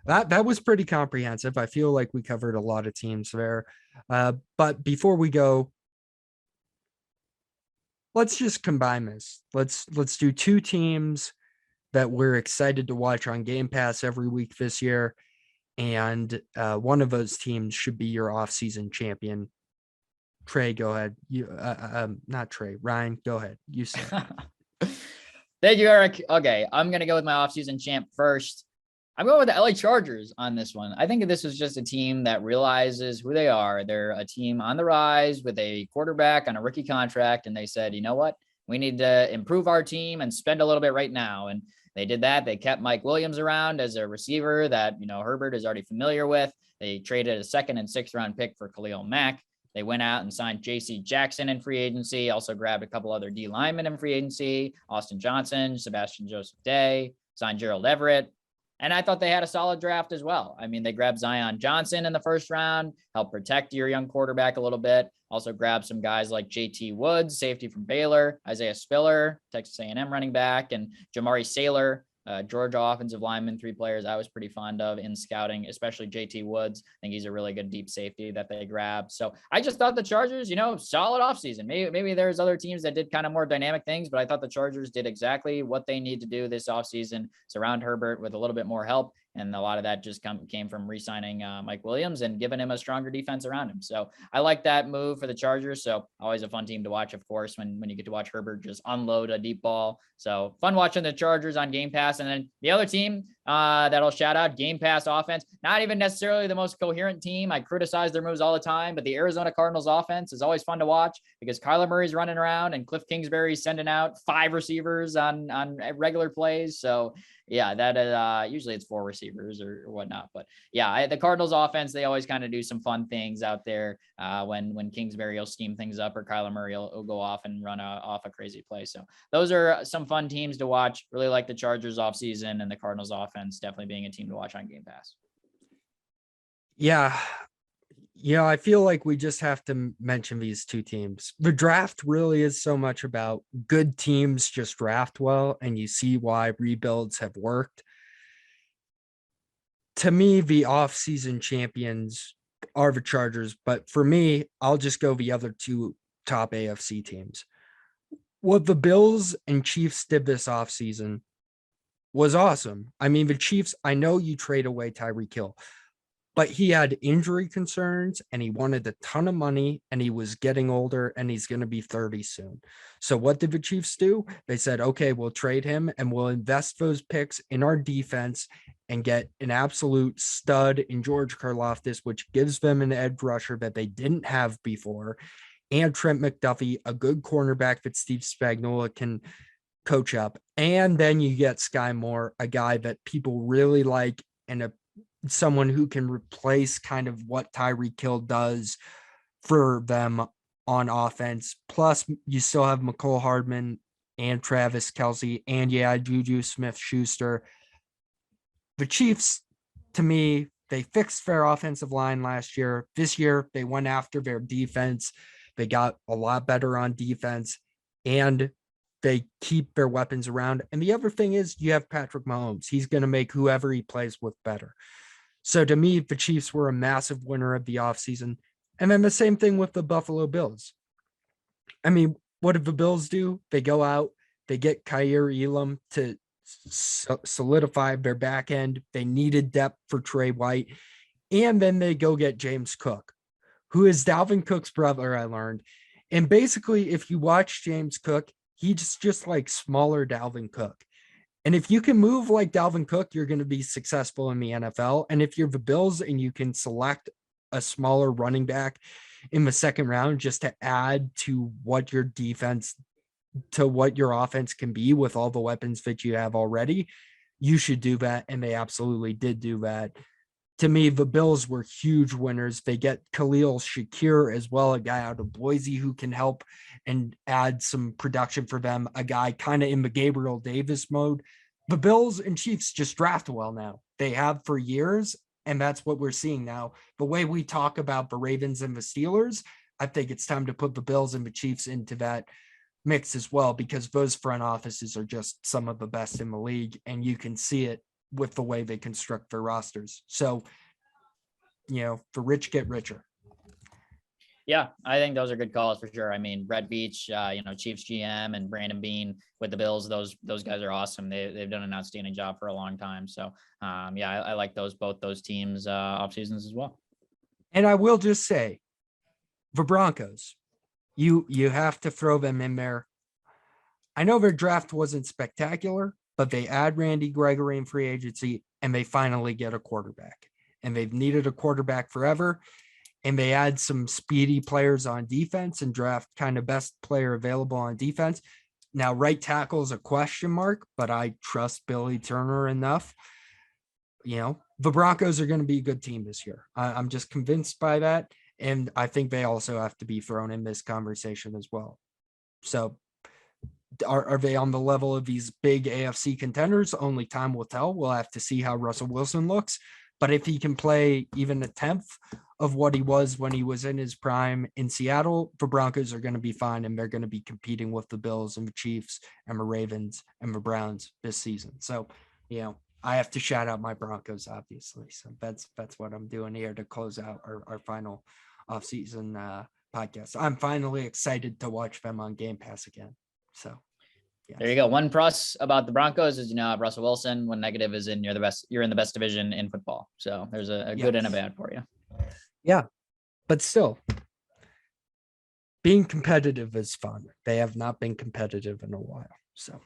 That was pretty comprehensive. I feel like we covered a lot of teams there. But before we go, let's just combine this. Let's do two teams that we're excited to watch on Game Pass every week this year, and one of those teams should be your off-season champion. Trey, go ahead. You, not Trey. Ryan, go ahead. You say. Thank you, Eric. Okay, I'm gonna go with my offseason champ first. I'm going with the LA Chargers on this one. I think this is just a team that realizes who they are. They're a team on the rise with a quarterback on a rookie contract, and they said, you know what? We need to improve our team and spend a little bit right now. And they did that. They kept Mike Williams around as a receiver that, Herbert is already familiar with. They traded a second and sixth round pick for Khalil Mack. They went out and signed J.C. Jackson in free agency, also grabbed a couple other D linemen in free agency, Austin Johnson, Sebastian Joseph Day, signed Gerald Everett. And I thought they had a solid draft as well. I mean, they grabbed Zion Johnson in the first round, help protect your young quarterback a little bit. Also grabbed some guys like JT Woods, safety from Baylor, Isaiah Spiller, Texas A&M running back, and Jamari Saylor, Georgia offensive lineman, three players I was pretty fond of in scouting, especially JT Woods. I think he's a really good deep safety that they grabbed. So I just thought the Chargers, solid offseason. Maybe there's other teams that did kind of more dynamic things, but I thought the Chargers did exactly what they need to do this offseason, surround Herbert with a little bit more help. And a lot of that just came from re-signing Mike Williams and giving him a stronger defense around him. So I like that move for the Chargers. So always a fun team to watch, of course, when you get to watch Herbert just unload a deep ball. So fun watching the Chargers on Game Pass. And then the other team that I'll shout out, Game Pass offense, not even necessarily the most coherent team. I criticize their moves all the time, but the Arizona Cardinals offense is always fun to watch because Kyler Murray's running around and Cliff Kingsbury's sending out 5 receivers on regular plays. So yeah, that is usually it's 4 receivers or whatnot. But yeah, the Cardinals offense, they always kind of do some fun things out there when Kingsbury will scheme things up or Kyler Murray will go off and run off a crazy play. So those are some fun teams to watch. Really like the Chargers offseason and the Cardinals offense definitely being a team to watch on Game Pass. Yeah. I feel like we just have to mention these two teams. The draft really is so much about good teams just draft well, and you see why rebuilds have worked. To me, the off-season champions are the Chargers, but for me, I'll just go the other two top AFC teams. What the Bills and Chiefs did this offseason was awesome. I mean, the Chiefs, I know you trade away Tyreek Hill, but he had injury concerns and he wanted a ton of money and he was getting older and he's going to be 30 soon. So what did the Chiefs do? They said, okay, we'll trade him and we'll invest those picks in our defense and get an absolute stud in George Karlaftis, which gives them an edge rusher that they didn't have before, and Trent McDuffie, a good cornerback that Steve Spagnuolo can coach up. And then you get Sky Moore, a guy that people really like and someone who can replace kind of what Tyreek Hill does for them on offense. Plus, you still have McCole Hardman and Travis Kelce, and Juju Smith-Schuster. The Chiefs, to me, they fixed their offensive line last year. This year, they went after their defense. They got a lot better on defense, and they keep their weapons around. And the other thing is you have Patrick Mahomes. He's going to make whoever he plays with better. So to me, the Chiefs were a massive winner of the offseason. And then the same thing with the Buffalo Bills. I mean, what did the Bills do? They go out, they get Kaiir Elam to solidify their back end. They needed depth for Trey White. And then they go get James Cook, who is Dalvin Cook's brother, I learned. And basically, if you watch James Cook, he's just like smaller Dalvin Cook. And if you can move like Dalvin Cook, you're going to be successful in the NFL. And if you're the Bills and you can select a smaller running back in the second round just to add to what your defense, to what your offense can be with all the weapons that you have already, you should do that. And they absolutely did do that. To me, the Bills were huge winners. They get Khalil Shakir as well, a guy out of Boise who can help and add some production for them, a guy kind of in the Gabriel Davis mode. The Bills and Chiefs just draft well now. They have for years, and that's what we're seeing now. The way we talk about the Ravens and the Steelers, I think it's time to put the Bills and the Chiefs into that mix as well, because those front offices are just some of the best in the league, and you can see it with the way they construct their rosters. So, the rich get richer. Yeah, I think those are good calls for sure. I mean, Brett Beach, Chiefs GM, and Brandon Bean with the Bills. Those guys are awesome. They've done an outstanding job for a long time. So, I like both those teams off seasons as well. And I will just say, the Broncos, you have to throw them in there. I know their draft wasn't spectacular, but they add Randy Gregory in free agency, and they finally get a quarterback. And they've needed a quarterback forever. And they add some speedy players on defense and draft kind of best player available on defense. Now, right tackle is a question mark, but I trust Billy Turner enough. The Broncos are going to be a good team this year. I'm just convinced by that. And I think they also have to be thrown in this conversation as well. So are they on the level of these big AFC contenders? Only time will tell. We'll have to see how Russell Wilson looks. But if he can play even a tenth of what he was when he was in his prime in Seattle, the Broncos are going to be fine, and they're going to be competing with the Bills and the Chiefs and the Ravens and the Browns this season. So, I have to shout out my Broncos, obviously. So that's what I'm doing here to close out our final offseason podcast. I'm finally excited to watch them on Game Pass again. So yes. There you go. One plus about the Broncos is, Russell Wilson. One negative is you're in the best division in football. So there's a good and a bad for you. Yeah, but still, being competitive is fun. They have not been competitive in a while. So